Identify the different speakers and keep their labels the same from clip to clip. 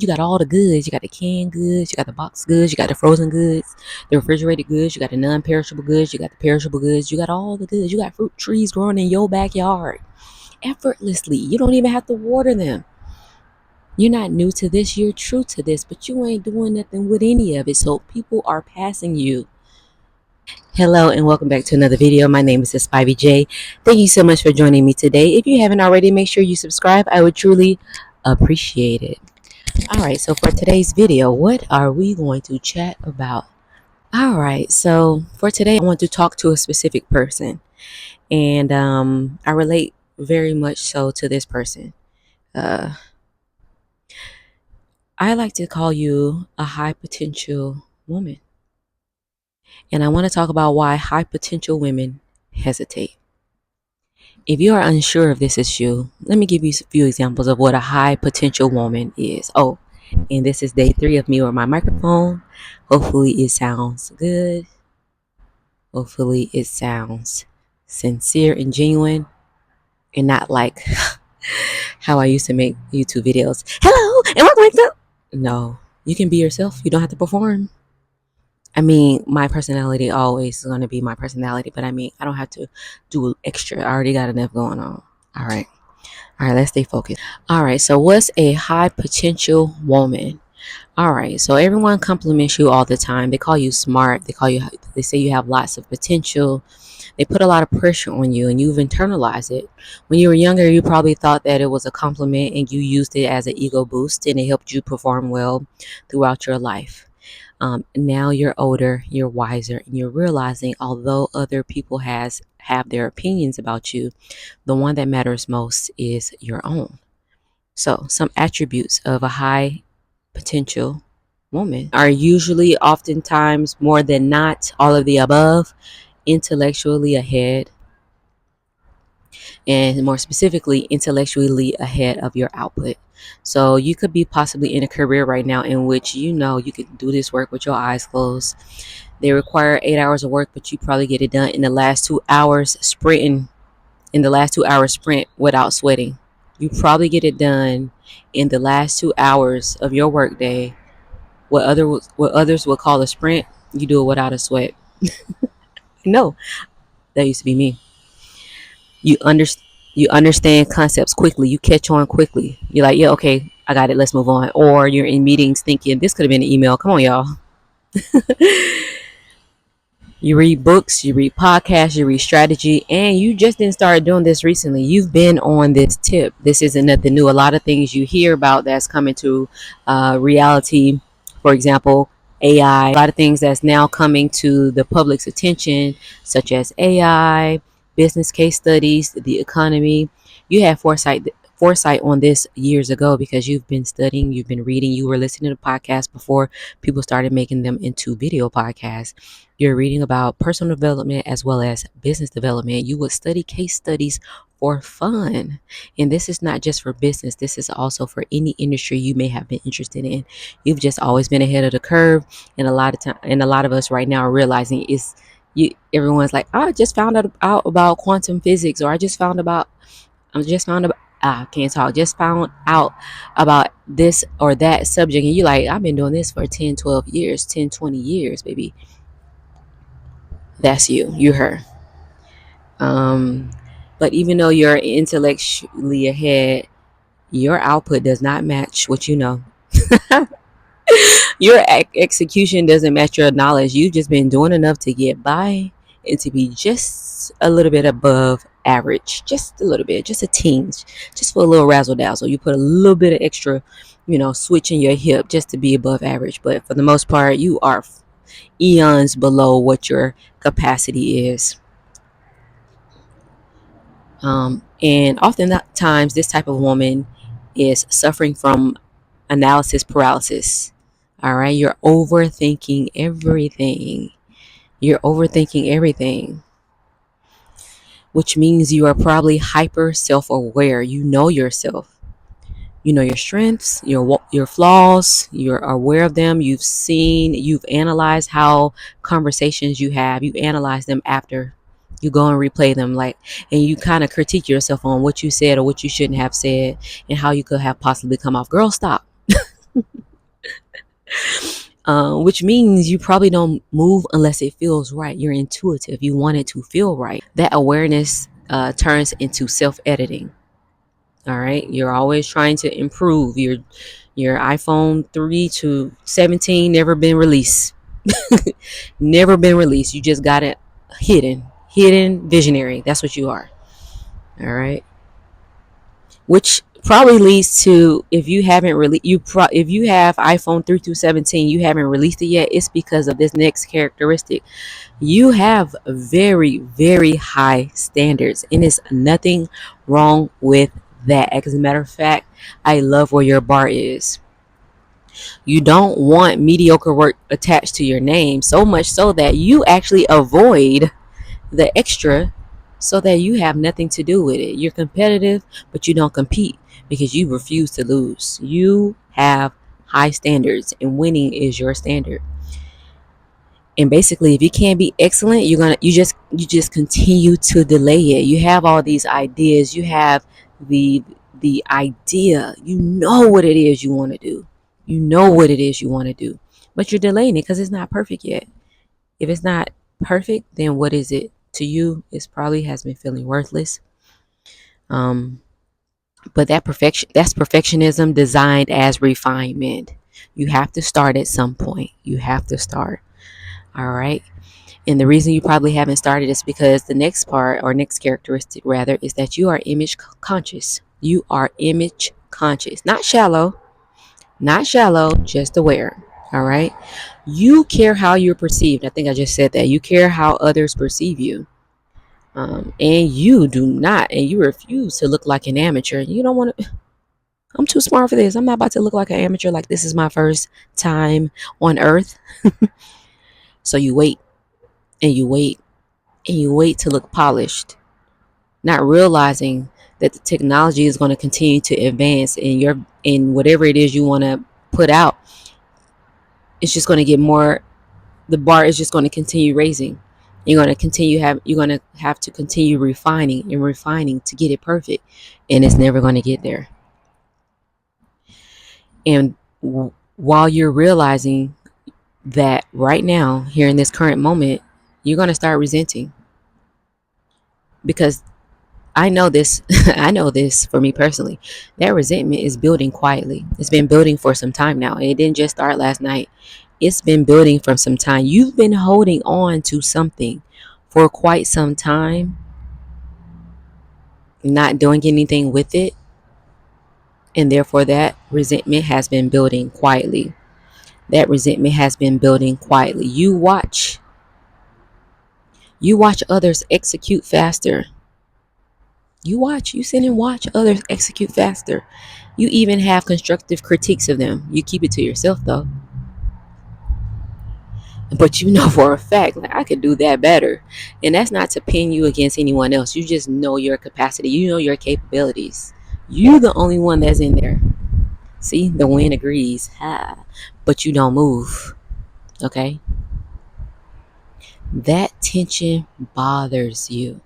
Speaker 1: you got all the goods. You got the canned goods, you got the box goods, you got the frozen goods, the refrigerated goods, you got the non-perishable goods, you got the perishable goods, you got all the goods. You got fruit trees growing in your backyard effortlessly. You don't even have to water them. You're not new to this, you're true to this, but you ain't doing nothing with any of it. So people are passing you. Hello and welcome back to another video. My name is Spivey J. Thank you so much for joining me today. If you haven't already, make sure you subscribe. I would truly appreciate it. Alright, so for today's video, what are we going to chat about? Alright, so for today, I want to talk to a specific person. And I relate very much so to this person. I like to call you a high potential woman. And I want to talk about why high potential women hesitate. If you are unsure if this is you, let me give you a few examples of what a high potential woman is. Oh, and this is day 3 of me with my microphone. Hopefully it sounds good. Hopefully it sounds sincere and genuine and not like how I used to make YouTube videos. Hello, and welcome to... No, you can be yourself. You don't have to perform. I mean, my personality always is going to be my personality, but I mean, I don't have to do extra. I already got enough going on. All right, let's stay focused. All right, so what's a high potential woman? All right, so everyone compliments you all the time. They call you smart. They say you have lots of potential. They put a lot of pressure on you and you've internalized it. When you were younger, you probably thought that it was a compliment and you used it as an ego boost and it helped you perform well throughout your life. Now you're older, you're wiser, and you're realizing although other people have their opinions about you, the one that matters most is your own. So some attributes of a high potential woman are usually, oftentimes, more than not, all of the above: intellectually ahead, and more specifically, intellectually ahead of your output. So you could be possibly in a career right now in which you can do this work with your eyes closed. They require 8 hours of work, but you probably get it done in the last 2 hours sprint without sweating. You probably get it done in the last 2 hours of your workday. What others would call a sprint, you do it without a sweat. No, that used to be me. You understand concepts quickly. You catch on quickly. You're like, yeah, okay, I got it. Let's move on. Or you're in meetings thinking this could have been an email. Come on, y'all. You read books, you read podcasts, you read strategy, and you just didn't start doing this recently. You've been on this tip. This isn't nothing new. A lot of things you hear about that's coming to reality. For example, AI. A lot of things that's now coming to the public's attention, such as AI, business case studies, the economy. You had foresight on this years ago because you've been studying, you've been reading, you were listening to podcasts before people started making them into video podcasts. You're reading about personal development as well as business development. You would study case studies for fun. And this is not just for business. This is also for any industry you may have been interested in. You've just always been ahead of the curve. And a lot of us right now are realizing everyone's like, I just found out about quantum physics, or just found out about this or that subject. And you're like, I've been doing this for 10, 12 years, 10, 20 years, baby. That's you're her. But even though you're intellectually ahead, your output does not match what you know. Your execution doesn't match your knowledge. You've just been doing enough to get by and to be just a little bit above average, just a little bit, just a tinge, just for a little razzle dazzle. You put a little bit of extra, switch in your hip just to be above average. But for the most part, you are eons below what your capacity is. And oftentimes, this type of woman is suffering from analysis paralysis. All right, you're overthinking everything. Which means you are probably hyper self-aware. You know yourself. You know your strengths, your flaws. You're aware of them. You've analyzed how conversations you have. You analyze them after you go and replay them, and you kind of critique yourself on what you said or what you shouldn't have said and how you could have possibly come off. Girl, stop. which means you probably don't move unless it feels right. You're intuitive. You want it to feel right. That awareness turns into self-editing. All right, you're always trying to improve. Your iPhone 3 to 17 never been released. Never been released. You just got it hidden visionary. That's what you are. All right, which probably leads to, if you haven't really if you have iPhone 3 through 17, you haven't released it yet. It's because of this next characteristic. You have very, very high standards, and it's nothing wrong with that. As a matter of fact, I love where your bar is. You don't want mediocre work attached to your name, so much so that you actually avoid the extra so that you have nothing to do with it. You're competitive, but you don't compete because you refuse to lose. You have high standards, and winning is your standard. And basically, if you can't be excellent, you just continue to delay it. You have all these ideas. You have the idea. You know what it is you want to do. You know what it is you want to do, but you're delaying it because it's not perfect yet. If it's not perfect, then what is it to you? It's probably has been feeling worthless. Um, but that's perfectionism designed as refinement. You have to start at some point. You have to start. All right. And the reason you probably haven't started is because the next part, or next characteristic rather, is that you are image conscious. You are image conscious, not shallow, just aware. All right. You care how you're perceived. I think I just said that. You care how others perceive you. And you do not, and you refuse to look like an amateur. You don't want to. I'm too smart for this. I'm not about to look like an amateur, like this is my first time on earth. So you wait and you wait and you wait to look polished, not realizing that the technology is going to continue to advance, and in whatever it is you want to put out, it's just going to get more. The bar is just going to continue raising. You're going to have to continue refining and refining to get it perfect, and it's never going to get there. And while you're realizing that right now, here in this current moment, you're going to start resenting, because I know this. I know this for me personally. That resentment is building quietly. It's been building for some time now. It didn't just start last night. It's been building from some time. You've been holding on to something for quite some time, not doing anything with it, and therefore that resentment has been building quietly. That resentment has been building quietly. You watch others execute faster. You sit and watch others execute faster. You even have constructive critiques of them. You keep it to yourself though. But you know for a fact, like, I could do that better. And that's not to pin you against anyone else. You just know your capacity. You know your capabilities. You're the only one that's in there. See, the wind agrees. Ha. But you don't move. Okay? That tension bothers you.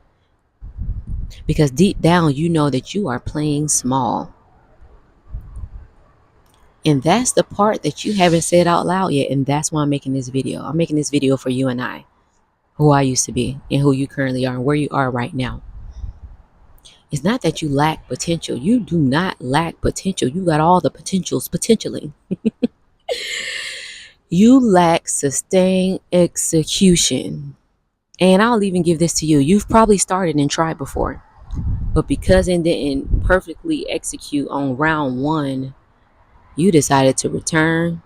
Speaker 1: Because deep down, you know that you are playing small. And that's the part that you haven't said out loud yet. And that's why I'm making this video. I'm making this video for you and I, who I used to be and who you currently are and where you are right now. It's not that you lack potential. You do not lack potential. You got all the potentials potentially. You lack sustained execution. And I'll even give this to you. You've probably started and tried before, but because it didn't perfectly execute on round one, you decided to return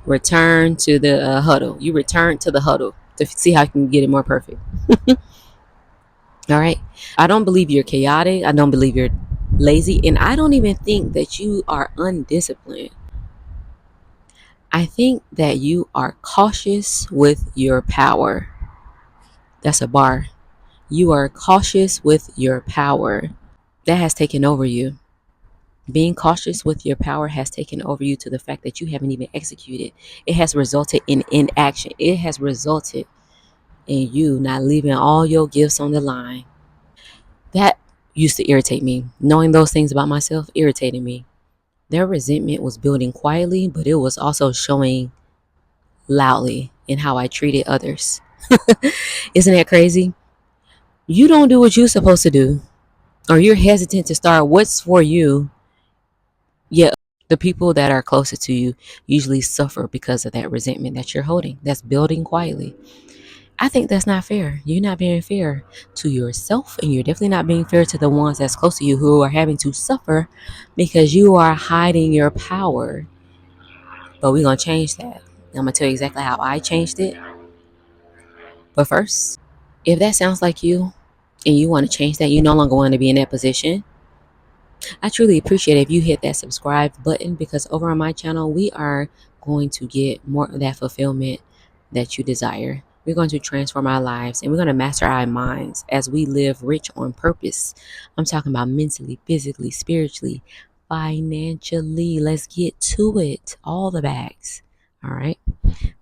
Speaker 1: to the huddle. You return to the huddle to see how you can get it more perfect. All right. I don't believe you're chaotic. I don't believe you're lazy. And I don't even think that you are undisciplined. I think that you are cautious with your power. That's a bar. You are cautious with your power. That has taken over you. Being cautious with your power has taken over you to the fact that you haven't even executed. It has resulted in inaction. It has resulted in you not leaving all your gifts on the line. That used to irritate me. Knowing those things about myself irritated me. Their resentment was building quietly, but it was also showing loudly in how I treated others. Isn't that crazy? You don't do what you're supposed to do, or you're hesitant to start what's for you, yet the people that are closest to you usually suffer because of that resentment that you're holding, that's building quietly. I think that's not fair. You're not being fair to yourself, and you're definitely not being fair to the ones that's close to you who are having to suffer because you are hiding your power. But we're going to change that. I'm going to tell you exactly how I changed it. But first, if that sounds like you and you want to change that, you no longer want to be in that position, I truly appreciate it if you hit that subscribe button, because over on my channel, we are going to get more of that fulfillment that you desire. We're going to transform our lives, and we're going to master our minds as we live rich on purpose. I'm talking about mentally, physically, spiritually, financially. Let's get to it. All the bags. All right.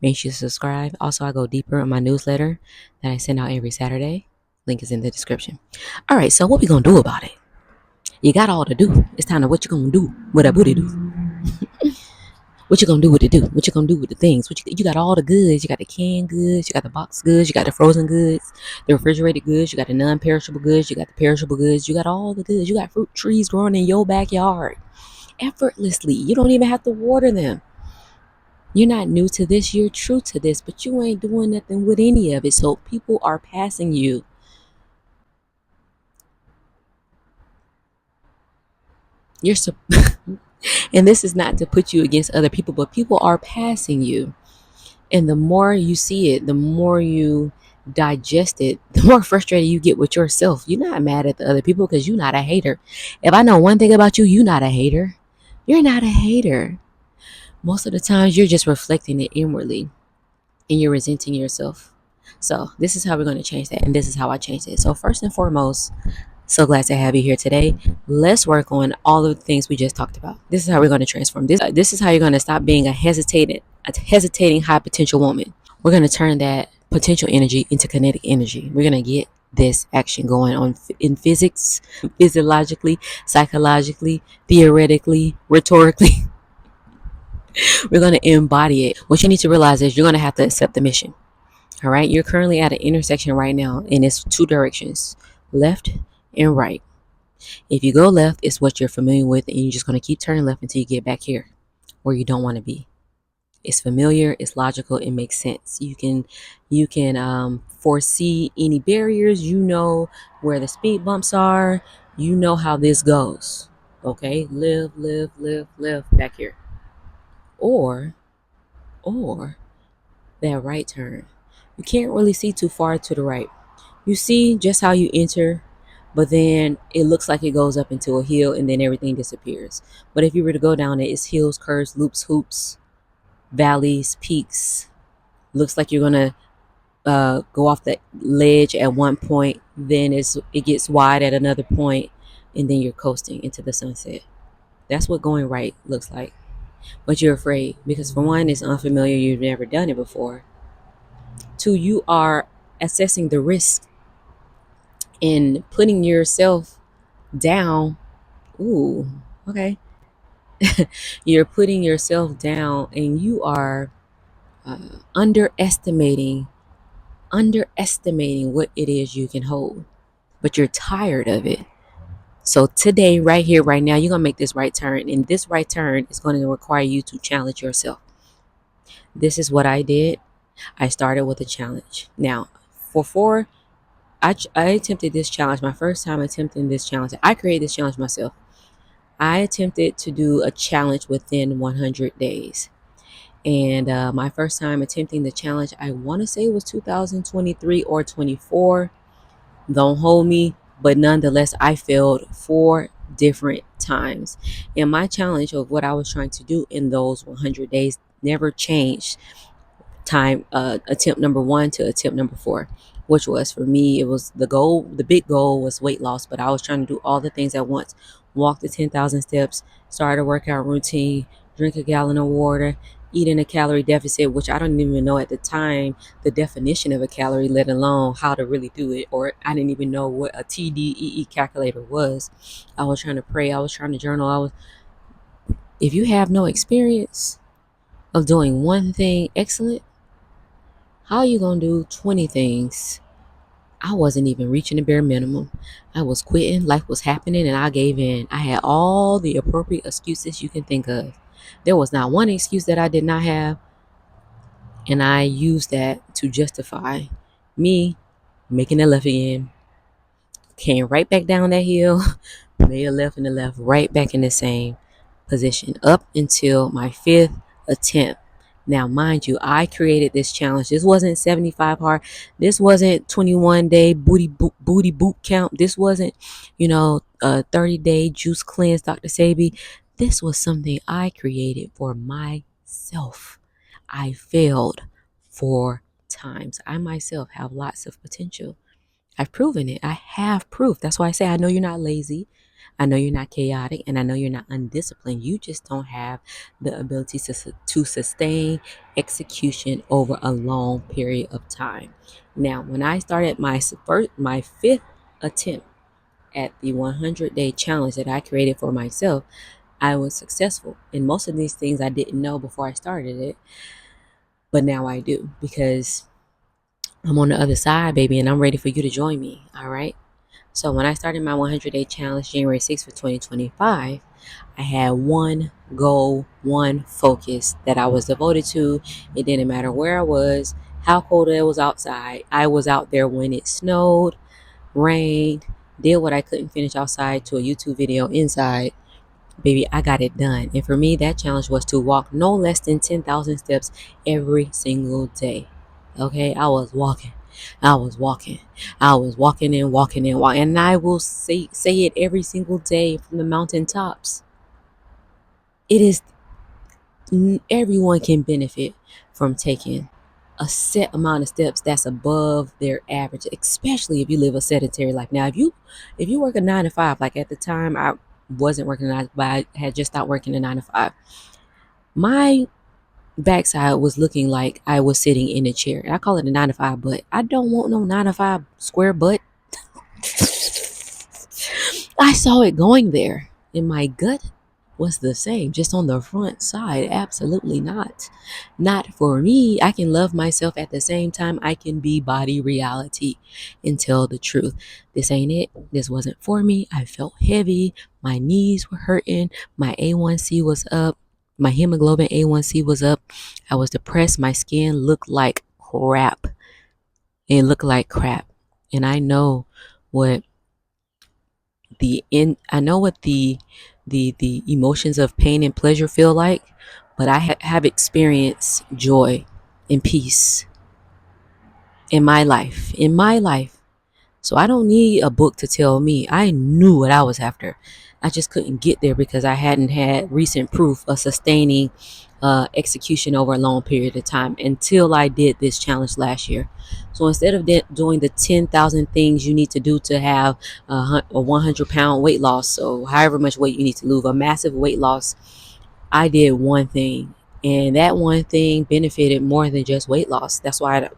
Speaker 1: Make sure you subscribe. Also, I go deeper in my newsletter that I send out every Saturday. Link is in the description. All right. So what we going to do about it? You got all to do. It's time to what you gonna do with that booty do. What you gonna do with it do? What you gonna do with the things? You got all the goods. You got the canned goods. You got the box goods. You got the frozen goods, the refrigerated goods. You got the non-perishable goods. You got the perishable goods. You got all the goods. You got fruit trees growing in your backyard effortlessly. You don't even have to water them. You're not new to this. You're true to this, but you ain't doing nothing with any of it. So people are passing you. You're and this is not to put you against other people, but people are passing you. And the more you see it, the more you digest it, the more frustrated you get with yourself. You're not mad at the other people because you're not a hater. If I know one thing about you, you're not a hater. You're not a hater. Most of the times you're just reflecting it inwardly and you're resenting yourself. So this is how we're going to change that. And this is how I changed it. So first and foremost, so glad to have you here today. Let's work on all of the things we just talked about. This is how we're going to transform this. This is how you're going to stop being a hesitating high potential woman. We're going to turn that potential energy into kinetic energy. We're going to get this action going on in physics, physiologically, psychologically, theoretically, rhetorically. We're going to embody it. What you need to realize is you're going to have to accept the mission. All right. You're currently at an intersection right now, and it's two directions, left and right. If you go left, it's what you're familiar with, and you're just going to keep turning left until you get back here where you don't want to be. It's familiar, it's logical, it makes sense. You can foresee any barriers, you know where the speed bumps are, you know how this goes. Okay, live back here. Or that right turn. You can't really see too far to the right. You see just how you enter, but then it looks like it goes up into a hill and then everything disappears. But if you were to go down it, it's hills, curves, loops, hoops, valleys, peaks. Looks like you're gonna go off the ledge at one point, then it gets wide at another point, and then you're coasting into the sunset. That's what going right looks like. But you're afraid because, for one, it's unfamiliar, you've never done it before. Two, you are assessing the risk and putting yourself down. Ooh, okay. You're putting yourself down, and you are uh, underestimating what it is you can hold, but you're tired of it. So today, right here, right now, you're going to make this right turn, and this right turn is going to require you to challenge yourself. This is what I did. I started with a challenge. Now, I attempted this challenge. My first time attempting this challenge, I created this challenge myself. I attempted to do a challenge within 100 days. And my first time attempting the challenge, I want to say it was 2023 or 24. Don't hold me, but nonetheless, I failed 4 different times. And my challenge of what I was trying to do in those 100 days never changed. Attempt number 1 to attempt number 4, which was, for me, it was the big goal was weight loss, but I was trying to do all the things at once. Walk the 10,000 steps, start a workout routine, drink a gallon of water, eat in a calorie deficit, which I don't even know at the time the definition of a calorie, let alone how to really do it, or I didn't even know what a TDEE calculator was. I was trying to pray, I was trying to journal. If you have no experience of doing one thing excellent, How you gonna do 20 things? I wasn't even reaching the bare minimum. I was quitting, life was happening, and I gave in. I had all the appropriate excuses you can think of. There was not one excuse that I did not have, and I used that to justify me making a left again. Came right back down that hill, made a left and a left, right back in the same position up until my fifth attempt. Now, mind you, I created this challenge. This wasn't 75 hard. This wasn't 21-day booty boot count. This wasn't, a 30-day juice cleanse, Dr. Sabi. This was something I created for myself. I failed 4 times. I myself have lots of potential. I've proven it. I have proof. That's why I say I know you're not lazy. I know you're not chaotic, and I know you're not undisciplined. You just don't have the ability to sustain execution over a long period of time. Now, when I started my fifth attempt at the 100-day challenge that I created for myself, I was successful. And most of these things I didn't know before I started it, but now I do, because I'm on the other side, baby, and I'm ready for you to join me. All right. So when I started my 100-day challenge January 6th of 2025, I had one goal, one focus that I was devoted to. It didn't matter where I was, how cold it was outside. I was out there when it snowed, rained, did what I couldn't finish outside to a YouTube video inside. Baby, I got it done. And for me, that challenge was to walk no less than 10,000 steps every single day. Okay, I was walking. I was walking. I was walking and walking and walking. And I will say it every single day from the mountaintops. It is, everyone can benefit from taking a set amount of steps that's above their average, especially if you live a sedentary life. Now, if you work a 9 to 5, like at the time I wasn't working a 9 to 5, I had just stopped working a 9 to 5. My backside was looking like I was sitting in a chair. I call it a 9 to 5, but I don't want no 9 to 5 square butt. I saw it going there, and my gut was the same, just on the front side. Absolutely not. Not for me. I can love myself at the same time I can be body reality and tell the truth. This ain't it. This wasn't for me. I felt heavy. My knees were hurting. My A1C was up. My hemoglobin A1C was up. I was depressed. My skin looked like crap. It looked like crap. And I know what the emotions of pain and pleasure feel like, but I have experienced joy and peace in my life. So I don't need a book to tell me. I knew what I was after. I just couldn't get there because I hadn't had recent proof of sustaining execution over a long period of time until I did this challenge last year. So instead of doing the 10,000 things you need to do to have a 100-pound weight loss, so however much weight you need to lose, a massive weight loss, I did one thing, and that one thing benefited more than just weight loss. That's why I don't.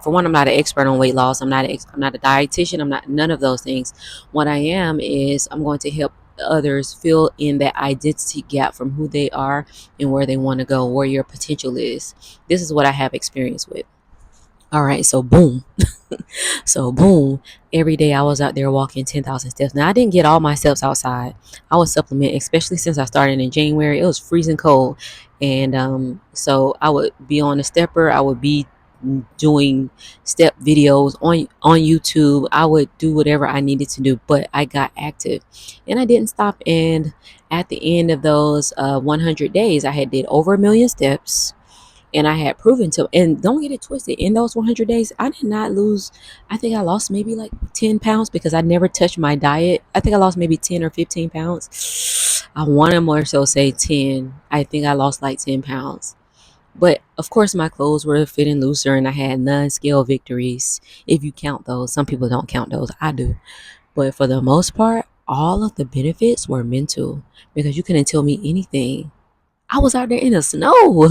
Speaker 1: For one, I'm not an expert on weight loss. I'm not a dietitian. I'm not none of those things. What I am is I'm going to help others fill in that identity gap from who they are and where they want to go, where your potential is. This is what I have experience with. All right, so boom. So boom, every day I was out there walking 10,000 steps. Now I didn't get all my steps outside. I would supplement, especially since I started in January. It was freezing cold, and so I would be on a stepper. I would be doing step videos on YouTube. I would do whatever I needed to do, but I got active, and I didn't stop. And at the end of those 100 days, I had did over 1 million steps. And I had proven to, and don't get it twisted, in those 100 days, I did not lose. I think I lost maybe like 10 pounds because I never touched my diet. I think I lost maybe 10 or 15 pounds. I want to more so say 10. I think I lost like 10 pounds. But of course, my clothes were fitting looser and I had non-scale victories. If you count those, some people don't count those. I do. But for the most part, all of the benefits were mental because you couldn't tell me anything. I was out there in the snow.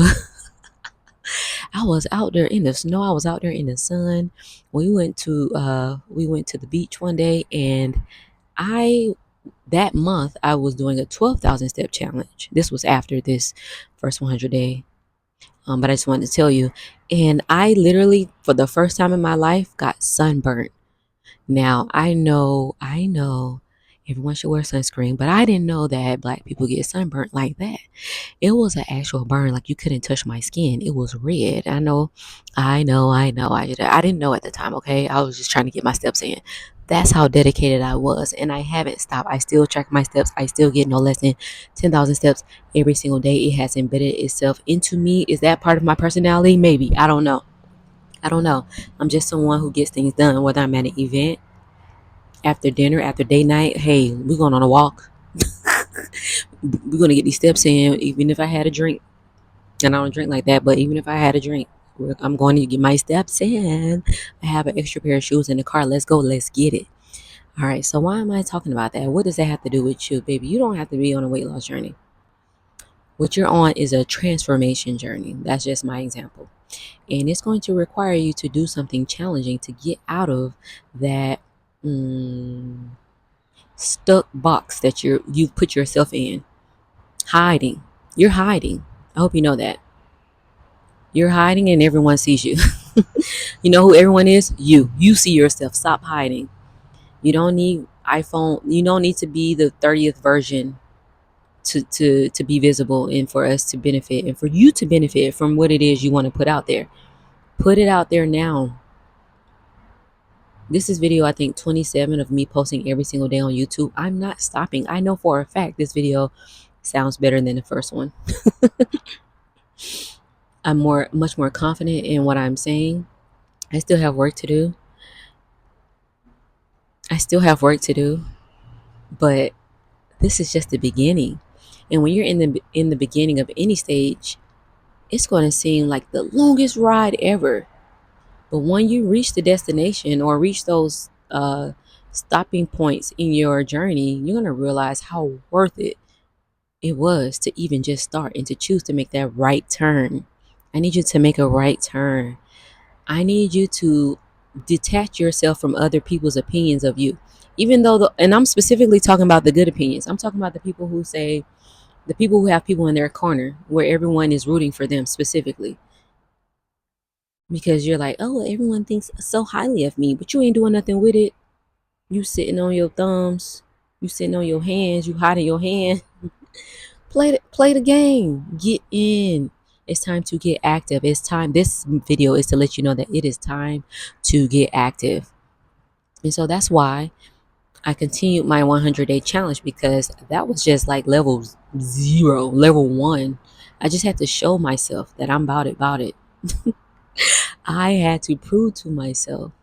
Speaker 1: I was out there in the snow. I was out there in the sun. We went to the beach one day, and I that month I was doing a 12,000 step challenge. This was after this first 100 day. But I just wanted to tell you, And I literally, for the first time in my life, got sunburnt. Now, I know everyone should wear sunscreen, but I didn't know that black people get sunburnt like that. It was an actual burn, like you couldn't touch my skin. It was red. I know. I didn't know at the time, okay? I was just trying to get my steps in. That's how dedicated I was. And I haven't stopped. I still track my steps. I still get no less than 10,000 steps every single day. It has embedded itself into me. Is that part of my personality? Maybe. I don't know. I don't know. I'm just someone who gets things done, whether I'm at an event, after dinner, after date night. Hey, we're going on a walk. We're going to get these steps in, even if I had a drink. And I don't drink like that, but even if I had a drink, I'm going to get my steps in. I have an extra pair of shoes in the car. Let's go. Let's get it. All right. So why am I talking about that? What does that have to do with you, baby? You don't have to be on a weight loss journey. What you're on is a transformation journey. That's just my example. And it's going to require you to do something challenging to get out of that stuck box that you've put yourself in. Hiding. You're hiding. I hope you know that. You're hiding and everyone sees you. You know who everyone is? You. You see yourself. Stop hiding. You don't need iPhone. You don't need to be the 30th version to be visible and for us to benefit and for you to benefit from what it is you want to put out there. Put it out there now. This is video, I think, 27 of me posting every single day on YouTube. I'm not stopping. I know for a fact this video sounds better than the first one. I'm much more confident in what I'm saying. I still have work to do. But this is just the beginning. And when you're in the beginning of any stage, it's going to seem like the longest ride ever. But when you reach the destination or reach those stopping points in your journey, you're going to realize how worth it was to even just start and to choose to make that right turn. I need you to make a right turn. I need you to detach yourself from other people's opinions of you. Even though, and I'm specifically talking about the good opinions. I'm talking about the people who say, the people who have people in their corner where everyone is rooting for them specifically. Because you're like, oh, everyone thinks so highly of me, but you ain't doing nothing with it. You sitting on your thumbs, you sitting on your hands, you hiding your hand. Play the game. Get in. It's time to get active. It's time. This video is to let you know that it is time to get active. And so that's why I continued my 100-day challenge, because that was just like level 0, level 1. I just had to show myself that I'm about it. I had to prove to myself.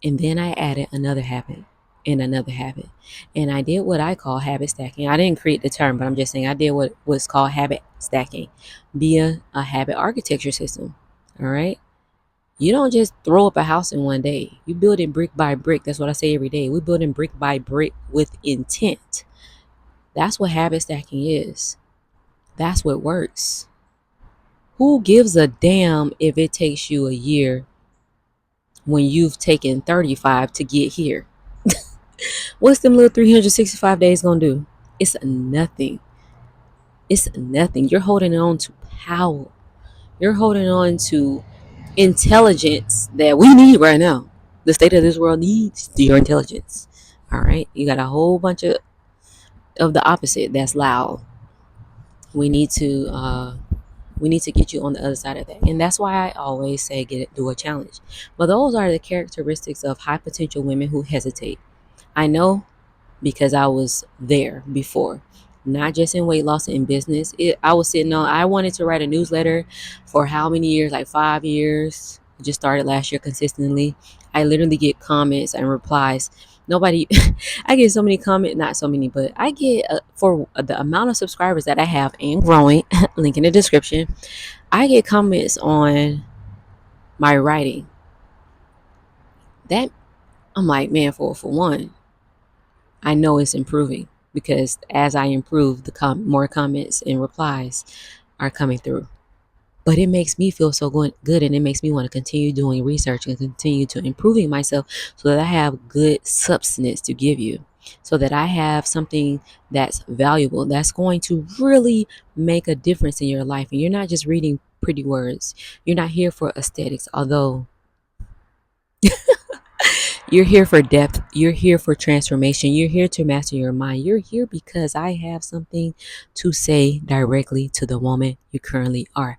Speaker 1: And then I added another habit and another habit. And I did what I call habit stacking. I didn't create the term, but I'm just saying I did what's called habit stacking via a habit architecture system. All right. You don't just throw up a house in one day. You build it brick by brick. That's what I say every day. We're building brick by brick with intent. That's what habit stacking is. That's what works. Who gives a damn if it takes you a year when you've taken 35 to get here? What's them little 365 days gonna do? It's nothing. It's nothing. You're holding on to power. You're holding on to intelligence that we need right now. The state of this world needs your intelligence. All right. You got a whole bunch of the opposite that's loud. We need to get you on the other side of that. And that's why I always say do a challenge. But those are the characteristics of high potential women who hesitate. I know, because I was there before, not just in weight loss, in business. I wanted to write a newsletter for how many years? Like 5 years. I just started last year consistently. I literally get comments and replies. Nobody, I get so many comments, not so many, but I get for the amount of subscribers that I have and growing, link in the description, I get comments on my writing. That, I'm like, man, for one, I know it's improving, because as I improve, the more comments and replies are coming through. But it makes me feel so good, and it makes me want to continue doing research and continue to improving myself, so that I have good substance to give you, so that I have something that's valuable, that's going to really make a difference in your life. And you're not just reading pretty words. You're not here for aesthetics, although you're here for depth. You're here for transformation. You're here to master your mind. You're here because I have something to say directly to the woman you currently are.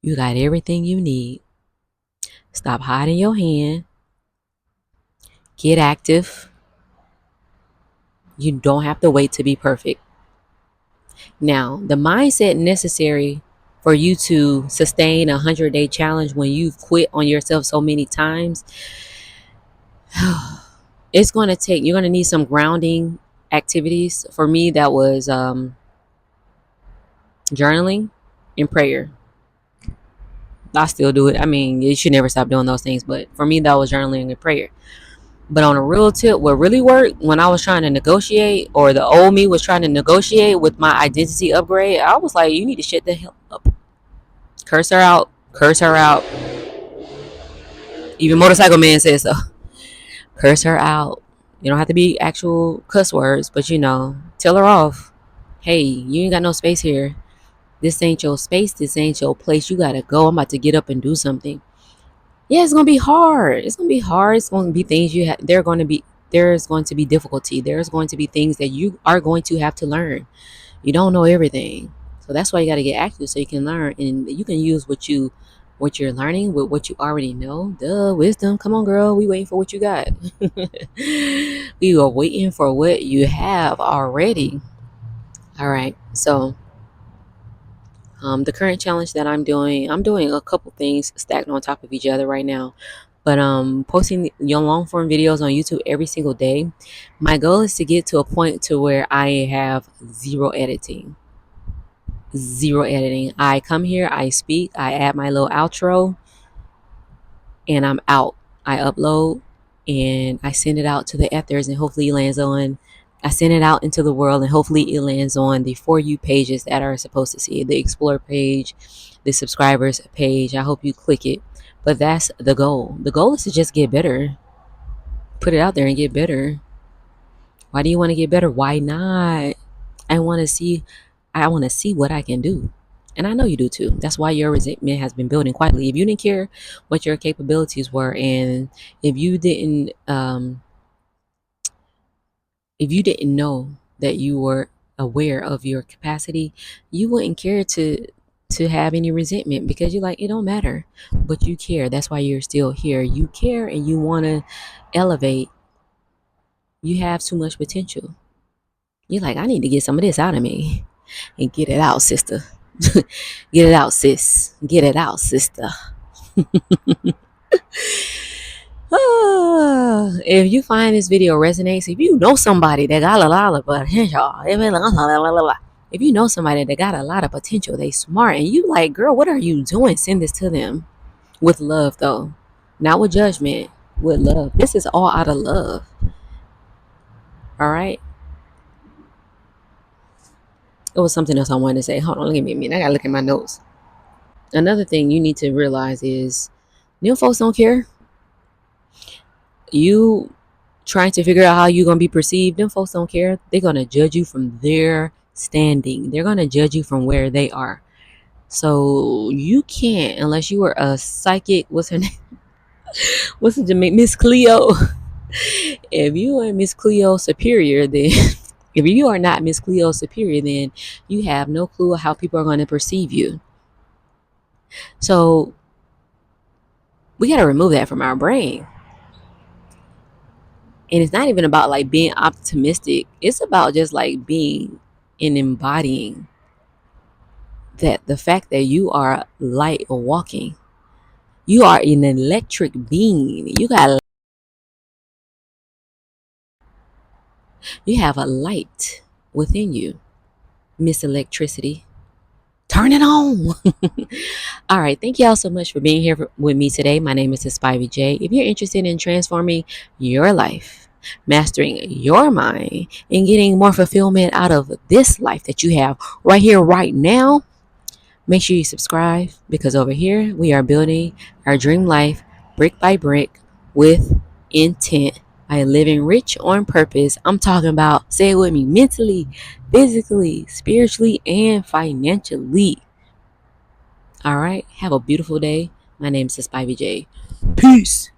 Speaker 1: You got everything you need. Stop hiding your hand. Get active. You don't have to wait to be perfect. Now, the mindset necessary for you to sustain a 100-day challenge when you've quit on yourself so many times, it's going to take, you're going to need some grounding activities. For me, that was journaling and prayer. I still do it. I mean, you should never stop doing those things. But for me, that was journaling and prayer. But on a real tip, what really worked when I was trying to negotiate, or the old me was trying to negotiate with my identity upgrade, I was like, you need to shut the hell up. Curse her out. Curse her out. Even Motorcycle Man says so. Curse her out. You don't have to be actual cuss words, but tell her off. Hey, you ain't got no space here. This ain't your space. This ain't your place. You gotta go. I'm about to get up and do something. Yeah, it's gonna be hard. It's gonna be hard. It's gonna be things you have. There's going to be difficulty. There's going to be things that you are going to have to learn. You don't know everything, so that's why you got to get active so you can learn, and you can use what you're learning with what you already know. Duh, wisdom. Come on, girl. We waiting for what you got. We are waiting for what you have already. All right. So, the current challenge that I'm doing a couple things stacked on top of each other right now. But posting your long form videos on YouTube every single day. My goal is to get to a point to where I have zero editing. Zero editing. I come here, I speak, I add my little outro, and I'm out. I upload and I send it out to the ethers, and hopefully it lands on. I send it out into the world, and hopefully it lands on the For You pages that are supposed to see it, the Explore page, the subscribers page. I hope you click it. But that's the goal. The goal is to just get better. Put it out there and get better. Why do you want to get better? Why not? I want to see what I can do. And I know you do too. That's why your resentment has been building quietly. If you didn't care what your capabilities were, and if you didn't know that you were aware of your capacity, you wouldn't care to have any resentment, because you're like, it don't matter. But you care. That's why you're still here. You care and you want to elevate. You have too much potential. You're like, I need to get some of this out of me. And get it out, sister. Get it out, sis. Get it out, sister. If you find this video resonates, if you know somebody that got a lot of potential, if you know somebody that got a lot of potential, they smart, and you like, girl, what are you doing? Send this to them with love, though, not with judgment, with love. This is all out of love. All right. It was something else I wanted to say. Hold on, let me a minute. I gotta look at my notes. Another thing you need to realize is, them folks don't care. You trying to figure out how you're gonna be perceived, them folks don't care. They're gonna judge you from their standing. They're gonna judge you from where they are. So you can't, unless you were a psychic. What's her name? What's her name? Miss Cleo. If you are Miss Cleo superior, then if you are not Miss Cleo superior, then you have no clue how people are going to perceive you. So we got to remove that from our brain. And it's not even about like being optimistic. It's about just like being and embodying that the fact that you are light or walking. You are an electric being. You have a light within you. Miss Electricity. Turn it on. All right. Thank you all so much for being here with me today. My name is Spivey J. If you're interested in transforming your life, mastering your mind, and getting more fulfillment out of this life that you have right here, right now, make sure you subscribe, because over here we are building our dream life brick by brick with intent, by living rich on purpose. I'm talking about, say it with me, mentally, physically, spiritually, and financially. All right. Have a beautiful day. My name is Spivey J. Peace.